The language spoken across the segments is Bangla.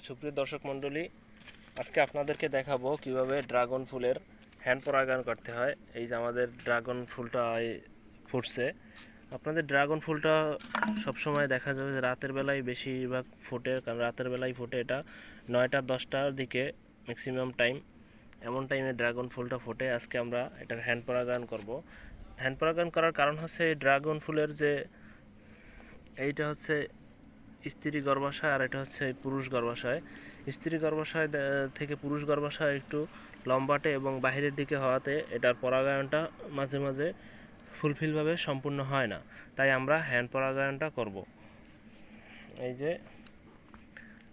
সুপ্রিয় দর্শক মণ্ডলী, আজকে আপনাদেরকে দেখাবো কিভাবে ড্রাগন ফুলের হ্যান্ড পরাগায়ন করতে হয়। এই যে আমাদের ড্রাগন ফুলটা ফুটছে। আপনাদের ড্রাগন ফুলটা সবসময় দেখা যাবে যে রাতের বেলায় বেশিরভাগ ফোটে, কারণ রাতের বেলায় ফোটে। এটা 9টা 10টার দিকে ম্যাক্সিমাম টাইম, এমন টাইমে ড্রাগন ফুলটা ফোটে। আজকে আমরা এটার হ্যান্ড পরাগায়ন করব। হ্যান্ড পরাগায়ন করার কারণ হচ্ছে ড্রাগন ফুলের যে এইটা হচ্ছে স্ত্রী গর্ভাশয় আর এটা হচ্ছে পুরুষ গর্ভাশয়। স্ত্রী গর্ভাশয় থেকে পুরুষ গর্ভাশয় একটু লম্বাটে এবং বাহিরের দিকে হওয়াতে এটার পরাগায়নটা মাঝে মাঝে ফুলফিলভাবে সম্পূর্ণ হয় না, তাই আমরা হ্যান্ড পরাগায়নটা করব।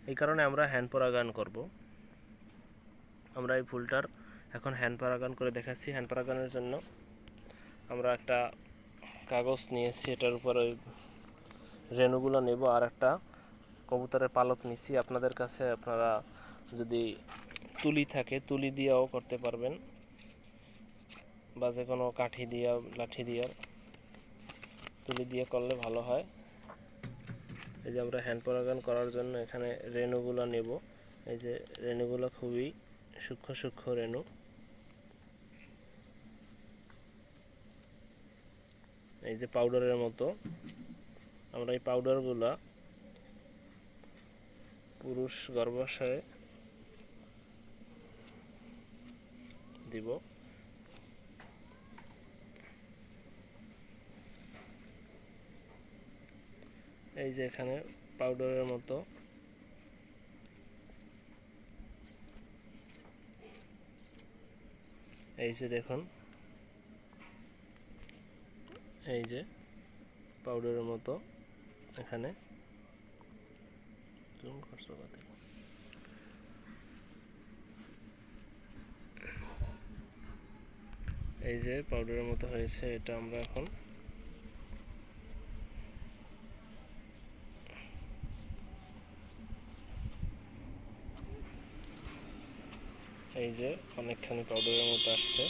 এই কারণে আমরা হ্যান্ড পরাগায়ন করব। আমরা এই ফুলটার এখন হ্যান্ড পরাগায়ন করে দেখাচ্ছি। হ্যান্ড পরাগায়নের জন্য আমরা একটা কাগজ নিয়েছি, এটার উপর ওই রেণুগুলো নেব, আর একটা কবুতরের পালক নিচ্ছি। আপনাদের কাছে আপনারা যদি তুলি থাকে তুলি দিয়েও করতে পারবেন, বা যে কোনো কাঠি দিয়ে লাঠি দিয়ে তুলি দিয়ে করলে ভালো হয়। এই যে আমরা হ্যান্ড পরাগায়ন করার জন্য এখানে রেণুগুলো নেব। এই যে রেণুগুলো খুবই সূক্ষ্ম সূক্ষ্ম রেণু। এই যে পাউডারের মতো, আমরা এই পাউডারগুলো পুরুষ গর্ভাশয়ে দিব। এই যে এখানে পাউডারের মতো এই যে দেখুন, এই যে পাউডারের মতো এখানে এই যে পাউডারের মতো হয়েছে। এটা আমরা এখন এই যে অনেকখানি পাউডারের মতো আসছে।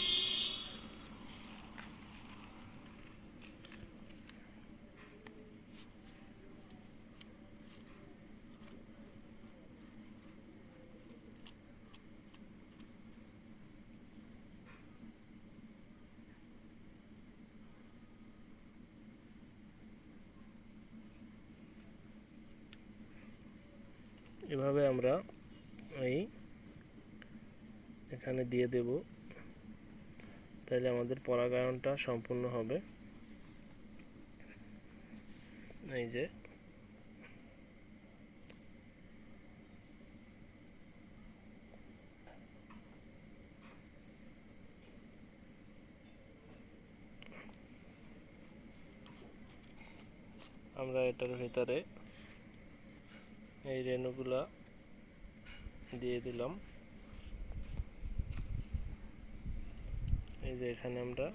এভাবে আমরা এখানে দিয়ে দেব, তাহলে আমাদের পরাগায়নটা সম্পূর্ণ হবে। এই যে আমরা এটার ভিতরে এই রেণুগুলা দিয়ে দিলাম। এই যে এখানে আমরা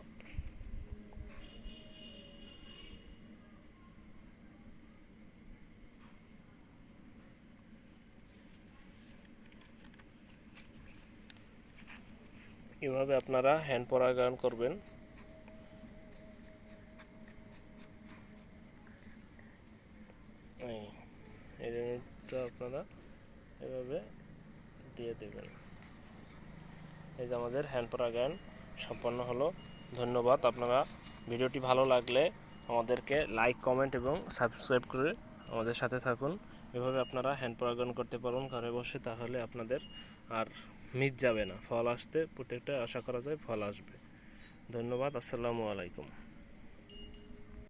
এভাবে আপনারা হ্যান্ড পরাগায়ন করবেন। এই রেণুটা আপনারা এভাবে দিয়ে দেবেন। এই যে আমাদের হ্যান্ড পরাগায়ন সম্পন্ন হলো। ধন্যবাদ। আপনারা ভিডিওটি ভালো লাগলে আমাদেরকে লাইক, কমেন্ট এবং সাবস্ক্রাইব করে আমাদের সাথে থাকুন। এভাবে আপনারা হ্যান্ড পরাগায়ন করতে পারুন ঘরে বসে, তাহলে আপনাদের আর মিস যাবে না। ফল আসতে প্রত্যেকটা আশা করা যায় ফল আসবে। ধন্যবাদ। আসসালামু আলাইকুম।